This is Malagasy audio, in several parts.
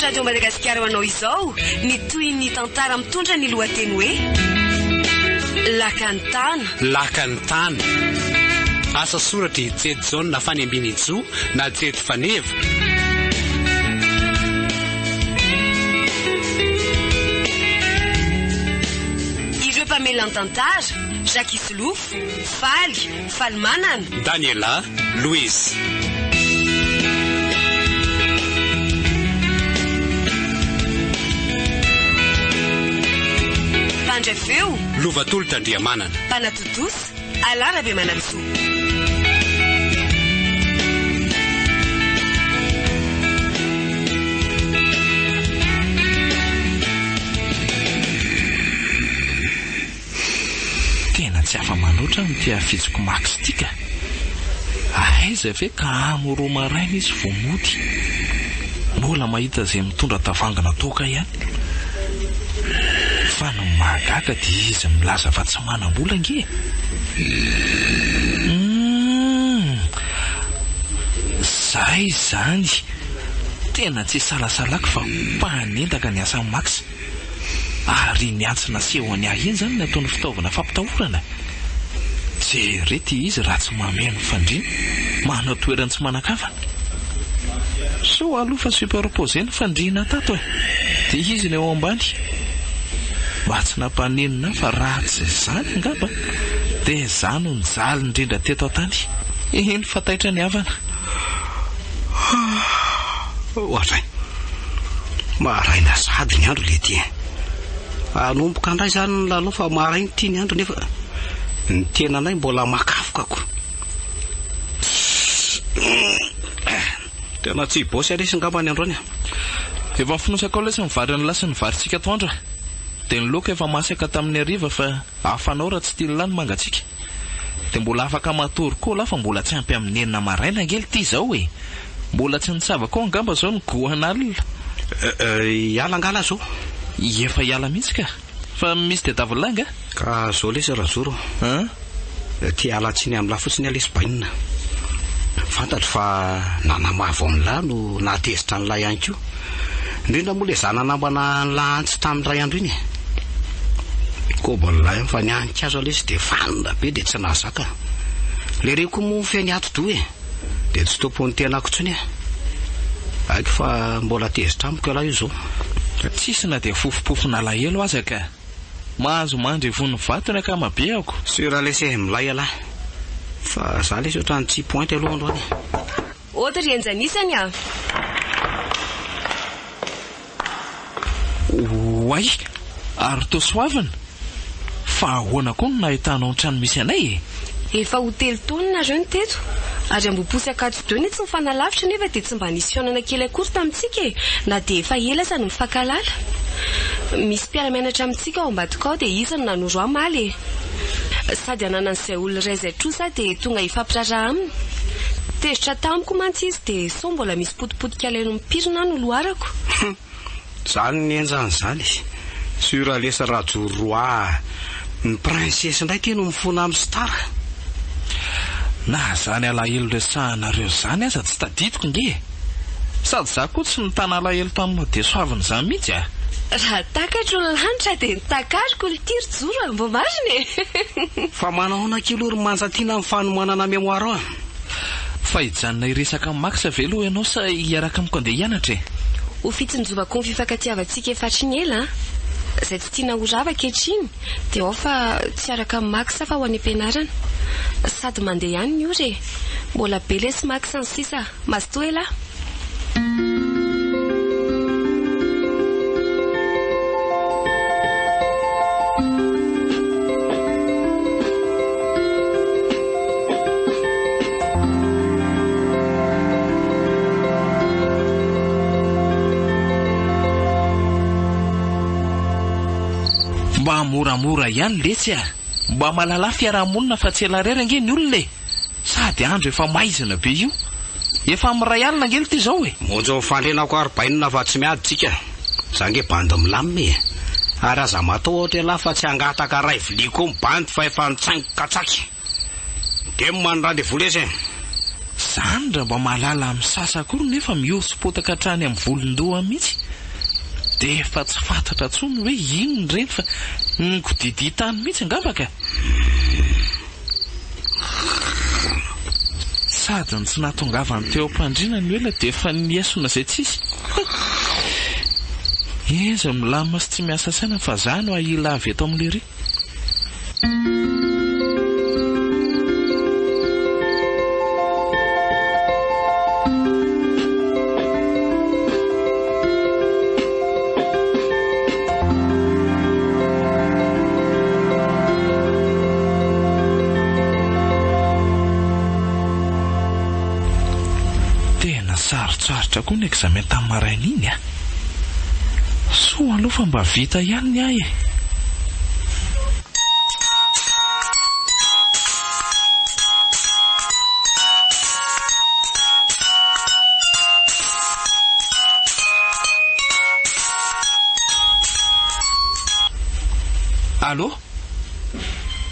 Radio Madagasikara ho anao izao ny toy ny tantara mitondra ny lohateny hoe Lakantana. Lakantana. Asa soratra Jedy John na Fany Ambinijo na Jedy Faneva. Ireo mpamely an-tantara Jacques Isolofo, Faly, Falmanana, Daniela, Louise. Pandrefeo, Lovatolo Tandriamanana, Panatotosa, Alarabe Manantsoa. Tena tsy afa-manoatra ny tia fitsiko Max tika. Aiza ve ka amoro maraina izy vao mody. Mbola mahita izay mitondra tavangana toka ihany. Fa no mahagaga dia izy milaza fa tsy manam-bola nge. Zay zany. Tena tsy salasalako fa mpanendaka ny asan'i Max. Ary niantsona sehoany ahiny zany ny ataony fitaovana fampitahorana. Jerety izy raha tsy mameno fandriana, manao toerany tsy manan-kavana. So alofa superposé ny fandriana tato dia izy ny eo ambany. Mba tsy nampanenina fa ratsy zany ngamba dia zany ho nijaly indrindra teto an-tany. Iny fataitra ny havana. Ohatray maraina sady ny andro lety. Anomboka andray zany ny lalao fa maraina ty ny andro nefa ny tena anay mbola makafokako. Tena tsy bosy alesy ngamba ny androany. Efa finosako lesy mivary ny lasy ny varitsika toandra. Dia ny loka efa masaka tamin'ny hariva fa hafanao raha tsy tia lany mangatsika. Dia mbola afaka matory koa lafa mbola tsy ampy amin'ny enina maraina ngely ty zao e. Mbola tsy nitsavako angamba zao ny gohana alina. Iala ngala zao. Efa iala mihitsy ka. Fa misy dia davolanga. Ka zao lesy razoro. Ty ala tsiny amin'ny lafotsiny alesy bainina. Fantatro fa nanamavo amin'ny lahy no natezitra ny lahy ihany koa. Indrindra moa le zananambana ny lahantsy tamin'ny ray andro iny. Kobolay fa nianika azo alesy dia fanina be dia tsy nahazaka. Le reko moa fiainy ato-do dia tsy tompony tenako tsony haiko fa mbola tezitra amiko alahy io zao. Tsisy na dia fofopofona alahelo aza ka. Mahazo mandry vony vatony akamabe ako. Sura lesy milay alahy. Fa za lesy ohatrany tsy pointy aloha androany. Ohatra enjanisany a. Oay, ary to soavina. Fa ahoana koa no nahitanao ny trano misy anay e. Efa hotely taona nareo ny teto. Ary amboposy akato-deo ny tsy mifanalavitra nefa dia tsy mba nisy fiaonana kely akory tamintsika e. Na dia efa ela sa no mifankalala. Misy mpiara-mianatra amintsika ao ambadika ao dia isany nanoro amaly e. Sady ananan'izay olo iray izay trosa dia tonga hifampiraraha aminy. Tezitra tamiko mantsy izy dia so mbola misy potipotika leno mipirina no loharako. Zany ny enjany zany. Sura lesa rajoro roa. Ny princesse ndray tena mifona amin'ny star. Na zany alahelo resahanareo zany aza tsy tadidiko nge. Sady za koa tsy nitana alahelo tamin'ny dia soaviny zany mihitsy a. Raha takatro ny lanitra dia nitakariko ny tiry-joro mbo mariny e. Fa manao nakilory manjatiana amin'ny fanomanana memoara. Fa hijanona iresaka Max velo ianao sa hiaraka amiko andeha hianatra e. Ho fitsinjovako ny fifankatiavantsika efatry ny ela izay tsy tiana ho rava kehitriny dia ao fa tsy araka amin'ny Max fa ho any am-pianarana. Sady mandeha ihany ny ore. Mbola be lesy Max ny sisa. Mazotoa ela. Mba moramora ihany lesy a. Mba malala fiarahamonina fa tsy ela rera nge ny olona e. Sady andro efa maizina be io. Efa amin'ny ray alina ngely ty zao e. Monjo fandrenako arbainina fa tsy miaditsika. Za nge bandy milamina e. Ary aza matao ohatra ela fa tsy angataka ray viliko mibandy fa efa nitsaingo katsaky. Dia man'ny rendez-vous lesy e. Zany raha mba mahalala amin'ny sasakory nefa miosopotaka hatrany amin'ny volondoha mihitsy dia efa tsy fantatra tsony hoe inony ireny fa nikodiditany mihitsy angambaka. Sady ny tsy nahatongavany teo am-pandriana ny oela dia efa niesona izay tsisy. Eza milamina sy tsy miasa saina fa zany ho ahila avy eto amin'le ry. Sarotsarotra koa ny examen tamin'ny maraina iny a. Soa aloha fa mba vita ihany ny ahy e. Allô?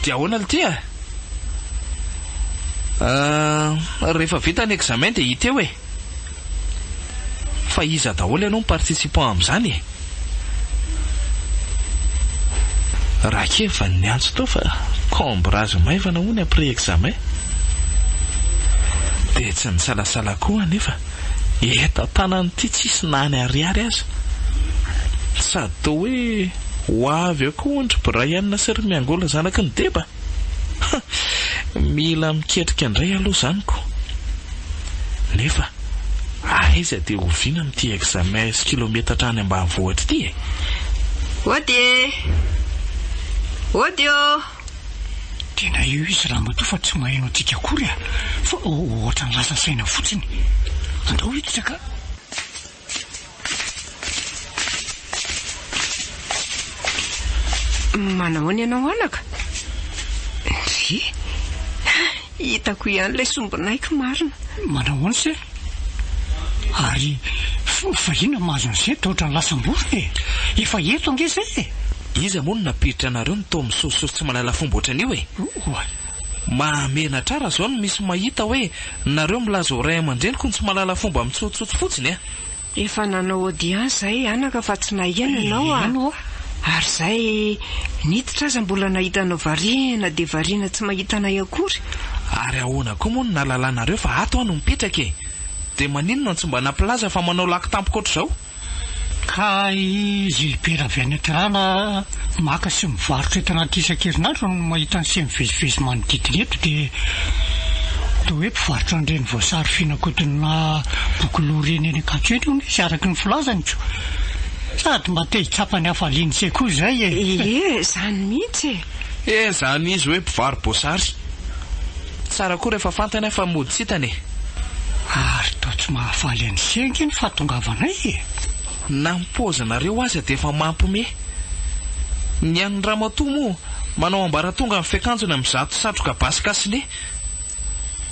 Dia ahoana ity a? Rehefa vita ny examen dia hita eo e. Fa iza daholo ianao participant amin'izany e. Raha keva ny antso tao fa combrage maivana hono après examen. Dia tsy nisalasala koa nefa eto tanan'ity tsisy nany ariary aza. Sady toa hoe ho avy eo koa ondry Brian sy Miangola zanaky ny Deba. Mila miketrika indray aloha zaniko. Nefa aiza dia oviana amin'ity examen kilometatra any ambanivohitra ity e. Odio. Tena io izy raha matoa fa tsy maheno antsika akory a. Fa ohatra ny lasa saina fotsiny. Andao hitsaka. Manahoana ianao anaka? Hitako ihany ilay sombinaiko marina. Manahoana se? Ary fahina mahazo an'izay totra ny lasam-borona e. Efa eto ange izay e. Iza moa no napiditra anareo ny tao misososo tsy malala fomba ohatran'io e. Mamena tsara zao no misy mahita hoe nareo milaza ho ray aman-dreniko ny tsy malala fomba mitsotsotso fotsiny e. Efa nanao audience zay anaka fa tsy nahihana ianao a. Ary zay niditra aza mbola nahitanao variana dia variana tsy mahita anay akory. Ary ahoana koa moa no nalalanareo fa ato ano mipetraka e. Dia maninona tsy mba nampilaza fa manao lakitampoka ohatr'izao? Ka izy pera avy any an-trana maka sy mivarotra eto anaty isan-kerinandro no mahita ny sy mivezivezy manodidina eto dia toa hoe mpivarotra an'ireny voasary fianakodina bokolora eny Ankatso eny hono izy araky ny filazany tso. Sady mba te hitsapany hafaliany se koa izay e. Zany mihitsy e. Zany izy hoe mpivaro boasary. Tsara koa rehefa fantany fa mody sitany e. Ary tao tsy mahafaly any sengy ny fahatongavanay e. Nampozanareo aza dia efa mampime. Ny an'ny ramatoa moa manao ambaratonga amin'ny fiakanjony amin'ny zato satroka basikasine.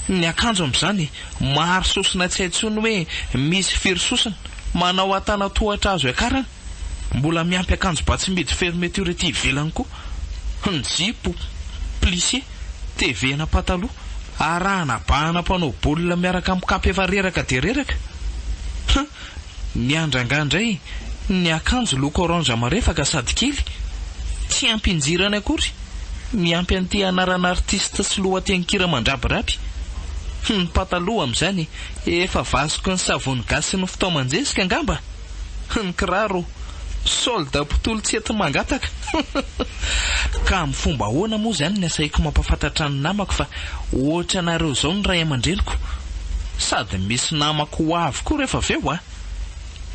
Ny akanjo amin'izany maro sosina tsy haintsony hoe misy firy sosina. Manao atana tohatra azo akarany. Mbola miampy akanjo ba tsy midy fermeture ety ivelany koa. Ny jipo, plissé, TV-na pataloha, arahana bahana mpanao baolina miaraka amin'ny kapy efa reraka dia reraka. Ny andrangandray ny akanjo loko orange marefaka sady kely. Tsy ampy injirany akory. Miampy an'ity anarana artista sy lohatenikira mandrabiraby. Ny pataloha amin'izany efa vasoko ny savony gasy sy ny fitaoman-jesika angamba. Ny kiraro solda mpitolo tsy ety mangataka. Ka amin'ny fomba ahoana moa izany ny asaiko mampafantatra ny namako fa ohatra nareo izao ny ray aman-dreniko. Sady misy namako ho avy koa rehefa aveo a.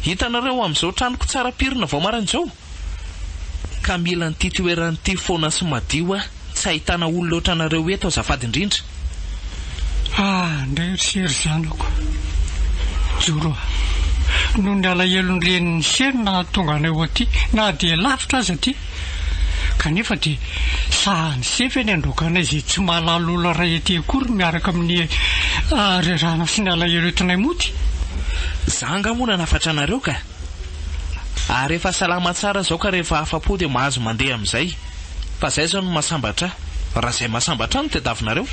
Hitanareo amin'izao tranoko tsara pirina vao marain'izao. Ka mila nyity toeran'ity foana sy madio a. Tsy ahitana olona ohatranareo eto azafady indrindra. Ndray sery zanako. Joro noho ny alahelo ny sery na tonga anay ho aty na dia lavitra aza aty. Kanefa dia sahany sefy ny androkanay izay tsy mahalala olona ray aty akory miaraka amin'ny rerana sy ny alahelo etonay mody. Zanga moa nanafatra anareo ka. Ary efa salama tsara zao ka rehefa afa-po dia mahazo mandeha amin'izay. Fa izay zao no mahasambatra. Raha izay mahasambatra no tediavinareo.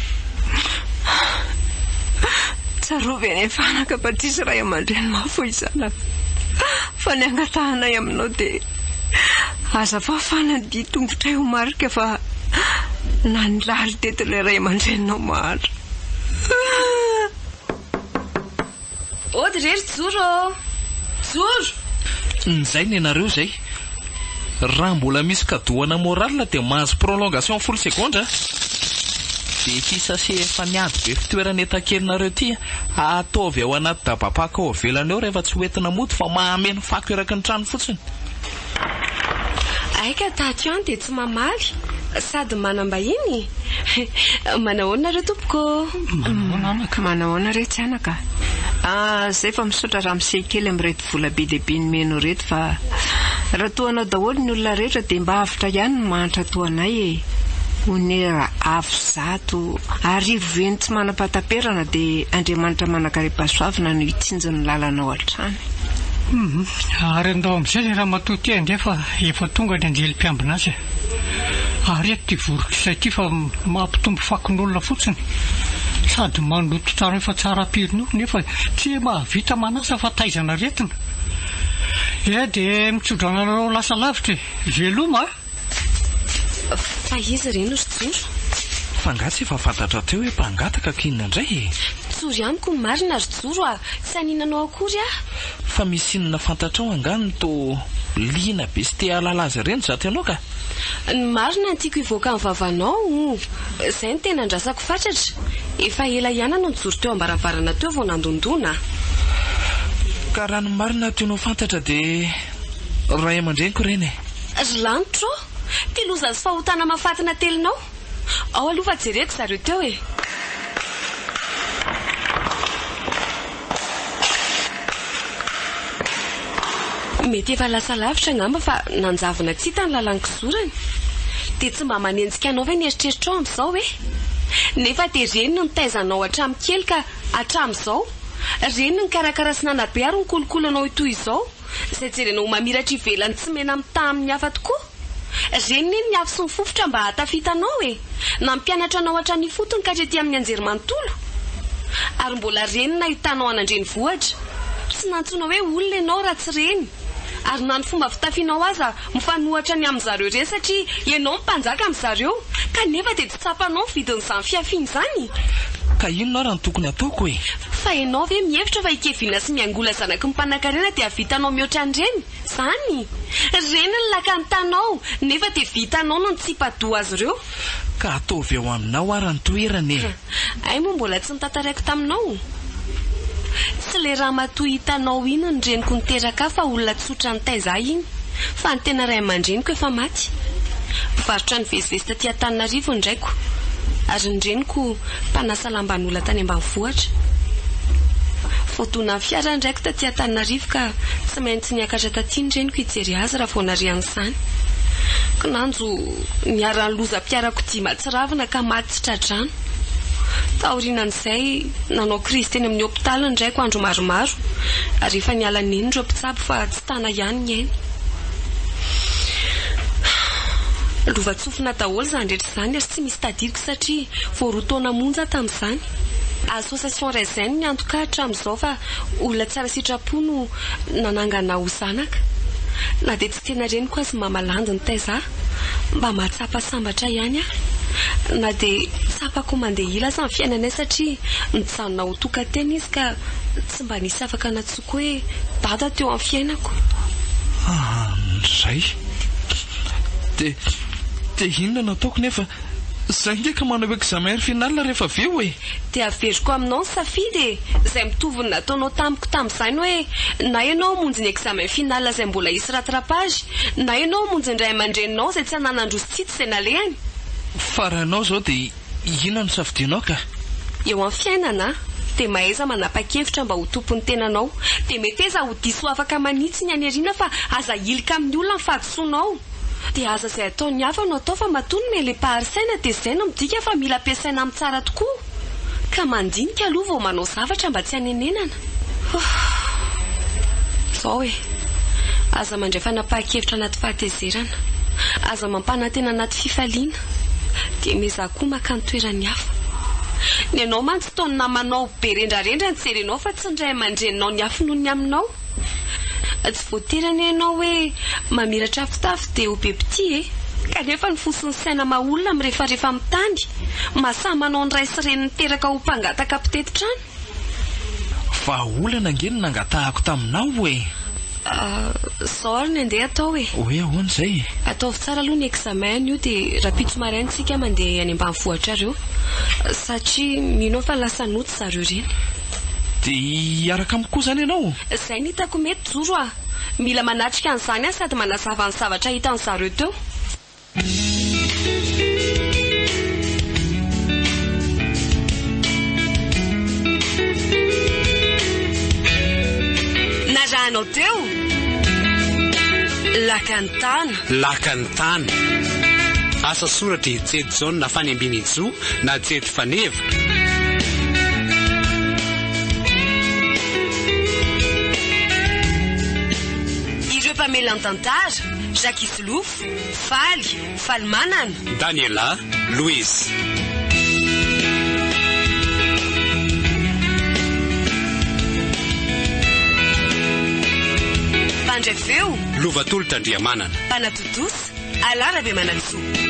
Sarova eny fanaka Patrice Ray aman-dreny mafo izanaka. Fa ny angatahanay aminao dia aza fa fanady tongotra eo marika fa nanilary teto ilay ray aman-dreninao mahatra. Ody rery joro. Joro. Nizay ny anareo zay. Raha mbola misy kadoana morale dia mahazo prolongation 10 secondes. Dia kisase efa niady be fitoerana etan-kelinareo ty ataovy ao anaty dabapaka ao avelany eo rehefa tsy hoentina mody fa mahameno fako eraky ny trano fotsiny. Aika tato any dia tsy mamaly sady manambahiny. Manahoana reo tompoko? Manahoana re tsy anaka. Zay fa misaotra raha misey kely amin'reto vola be dia be nomeno reto fa raha toanao daholo ny olona rehetra dia mba avitra ihany no mahantra toanay e. Onera avo zato arivo veny tsy manam-pataperana dia Andriamanitra manakarepasoavina no hitsinjy ny lalanao an-trany. Ary andao amin'izay raha matoty andefa efa tonga ny anjelim-piambina azy. Ary eto ty vorok'izay ty fa mampitombo fakon'olona fotsiny. Sady mandoto tsara efa tsara pirino nefa tsy mahavita manasa fa taizana retina. Dia mitsodrana lasa lavitra veloma. Fa izy reny ry joro. Fangatsy efa fantatra teo hoe mpangataka kinona indray. Joro ihany koa marina ry joro tsy aninanao akory Fa misy inona fantatrao angano to lina be sy te ahalala azy ireny zato ianao ka. Ny marina tiako hivoaka amin'ny vavanao. Izay ny tena andrasako fatratra. Efa ela ihany no nijoro teo ambaravarana teo vao nandondona. Ka raha ny marina tianao fantatra dia ray aman-dreniko ireny. Ry lanitro ty loza azy fahotana mahafatina telinao. Ao aloha fa jereko zareo teo e. Mety efa lasa lavitra ngamba fa nanjavina tsy hita ny lalàn'ny kizorany. Dia tsy mba manenjika anao ve nieritreritrao amin'izao e? Nefa dia reny no nitaizanao hatramin'ny kely ka hatramin'izao. Reny no nikarakara sy nanabe ary nikolokolo anao itoy izao. Izay jerenao mamiratra ivelany tsy mena mita amin'ny hafa tokoa. Reny ny afo sy ny fofotra mba hatafitanao e. Nampianatra anao hatrany fotony ka hatrety amin'ny anjery manontolo. Ary mbola reny nahitanao anandreny vohatra. Tsy nantsoina hoe olona ianao raha tsy reny. Ary na ny fomba fitafianao aza mifanohatra ny amin'ny zareo ireny satria ianao mpanjaka amin'ny zareo. Kanefa dia tsy tsapanao vidin'izany fiafiana izany. Ka inona raha ny tokony ataoko e? Fa ianao ve mihevitra fa hikeviana sy miangola zanaky ny mpanankarena dia vitanao mihoatra an'ireny? Zany reny ny lakanytanao nefa dia vitanao no nitsipadoha azy ireo. Ka ataovy eo aminao ary ny toerana e. Ay moa mbola tsy nitantaraiko taminao. Tsy le raha matoy hitanao iny ny reniko niteraka fa olona tsotra ny taiza iny. Fa ny tena ray aman-dreniko efa maty. Mpivarotra ny vezivezy taty Antananarivo indraiko. Ary ny reniko mpanasa lamban'olona tany ambanivohitra. Fotona ny fiara indraiko taty Antananarivo ka tsy maintsy niakatra taty ny reniko hijery azy raha vao narian'izany. Kananjo niara-ny loza-piarako dima tsy ravina ka maty tsy tradrano. Taorinan'izay nanao krizy teny amin'ny hôpitaly indraiko andro maromaro. Ary efa niala neny ireo mpitsabo fa tsy tana ihany ny ainy. Lovatsofina daholo izany rehetra izany ary tsy misy tadiriko satria vao roa taona monja tamin'izany. Association Raisin ny antoka hatramin'izao fa olona tsara sitrapo no nanangana ho zanaka. Na dia tsy tena reniko azy mamalandy ny taiza mba mahatsapa sambatra ihany na dia tsapako mandeha ila aza ny fiainanay satria nijanona ho tokan-tena izy ka tsy mba nisy afaka natsoko hoe dada teo amin'ny fiainako. Zay dia inona nataoko nefa zay ndeka manao examen final rehefa aveo e. Dia averiko aminao ny safidy izay mitovy ny nataonao tamiko tamin'izany hoe na ianao monjy ny examen final izay mbola hisy rattrapage na ianao monjy ny ray aman-dreninao izay tsy hananandrosi-tsitsy izay nalehany. Fa raha anao izao dia inona no safidinao ka? Eo amin'ny fiainana dia mahaiza manapa-kevitra mba ho tompony tenanao. Dia mety aiza ho diso afaka manitsy ny aneriana fa aza ilika amin'ny olona ny fahadisoanao. Dia aza izay ataony hafa no atao fa matony mele-paharisaina dia izay no midika fa mila ampiasaina amin'ny tsara tokoa. Ka mandinika aloha vao manao zavatra mba tsy hanenenana. Izao e, aza mandray fanapa-kevitra anaty fahatezerana, aza mampanantena anaty fifaliana, dia meza koa maka ny toerany hafa. ny anao mantsy taony namanao be rendrarendra ny serenao fa tsy ndray mandreninao ny afinony aminao tsy voaterany ianao hoe mamiratra fitafy dia ho be piti kanefa ny fosiny saina maolona mirehefarehefa amin'ny tany mahasamanao ny ray sy reny niteraka ho mpangataka mpitetitrano fa olana ngeny nangatahako taminao sao ary ny andeha atao hoe ahoana izay ataovy tsara aloha ny examen io dia rapitso maraintsika mandeha any ambanivohitra reo satria minao fa lasa noty zareo reny dia iaraka amiko zany ianao izay ny hitako mety joro mila manatrika an'izany sady manazava ny zavatra hitan'ny zareo teo naranao teo lakany tany asa soratra jedy zao na fanembiny jo na jedy faneva ireo mpamela an-tantara Jacques Isilofo Faly Manana Daniela Louise Pandrefeu Lovatolo Tandriamanana Panatotos Alarabe Manaliso